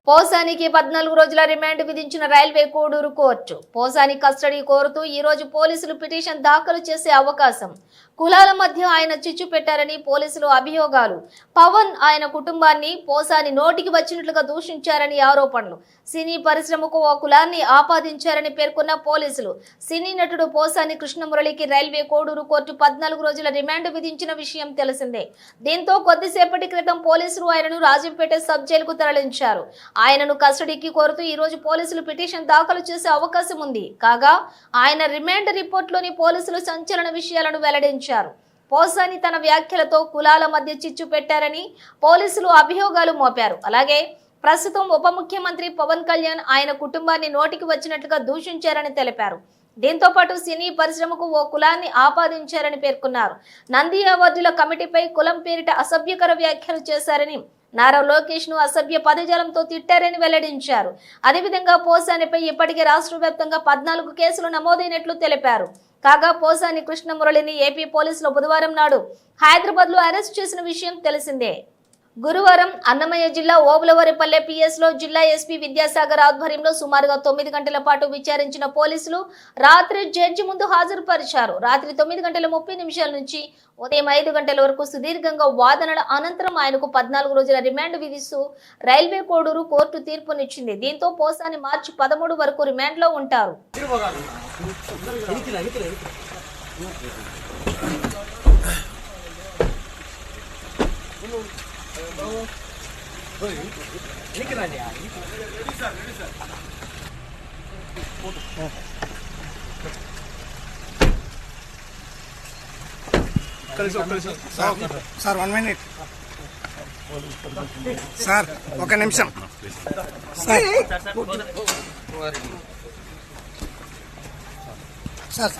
పోసానికి 14 రోజుల రిమాండ్ విధించిన railway Koduru court. Posani custody కోరుతూ ఈ రోజు పోలీసులు పిటిషన్ దాఖలు చేసే అవకాశం. కులాల మధ్య ఆయన చిచ్చు పెట్టారని పోలీసులు అభియోగాలు. పవన్ ఆయన కుటుంబాన్ని పోసాని నోటికి వచ్చినట్లుగా దూషించారని ఆరోపణలు. సినీ పరిశ్రమకు ఓ కులాన్ని ఆపాదించారని పేర్కొన్న పోలీసులు. సినీ నటుడు పోసాని కృష్ణమురళికి రైల్వే కోడూరు కోర్టు 14 రోజుల రిమాండ్ విధించిన విషయం తెలిసిందే. దీంతో కొద్దిసేపటి క్రితం పోలీసులు ఆయనను రాజంపేట సబ్ జైలుకు తరలించారు. ఆయనను కస్టడీకి కోరుతూ ఈ రోజు పోలీసులు పిటిషన్ దాఖలు చేసే అవకాశం ఉంది. కాగా ఆయన రిమాండ్ రిపోర్టులోని పోలీసులు సంచలన విషయాలను వెల్లడించారు. పోసాని తన వ్యాఖ్యలతో కులాల మధ్య చిచ్చు పెట్టారని పోలీసులు అభియోగాలు మోపారు. అలాగే ప్రస్తుతం ఉప ముఖ్యమంత్రి పవన్ కళ్యాణ్ ఆయన కుటుంబాన్ని నోటికి వచ్చినట్లుగా దూషించారని తెలిపారు. దీంతో పాటు సినీ పరిశ్రమకు ఓ కులాన్ని ఆపాదించారని పేర్కొన్నారు. నంది అవార్డుల కమిటీపై కులం పేరిట అసభ్యకర వ్యాఖ్యలు చేశారని, నారా లోకేష్ ను అసభ్య పదజాలంతో తిట్టారని వెల్లడించారు. అదేవిధంగా పోసానిపై ఇప్పటికే రాష్ట్ర వ్యాప్తంగా 14 కేసులు నమోదైనట్లు తెలిపారు. కాగా పోసాని కృష్ణమురళిని ఏపీ పోలీసులు బుధవారం నాడు హైదరాబాద్ లో అరెస్ట్ చేసిన విషయం తెలిసిందే. గురువారం అన్నమయ్య జిల్లా ఓబులవరిపల్లె పిఎస్ లో జిల్లా ఎస్పీ విద్యాసాగర్ ఆధ్వర్యంలో సుమారుగా 9 గంటల పాటు విచారించిన పోలీసులు రాత్రి జడ్జి ముందు హాజరుపరిచారు. రాత్రి 9:30 నుంచి ఉదయం 5 గంటల వరకు సుదీర్ఘంగా వాదనల అనంతరం ఆయనకు 14 రోజుల రిమాండ్ విధిస్తూ రైల్వే కోడూరు కోర్టు తీర్పునిచ్చింది. దీంతో పోసాని మార్చి 13 వరకు రిమాండ్ లో ఉంటారు. సార్ 1 మినిట్ సార్, 1 నిమిషం సార్.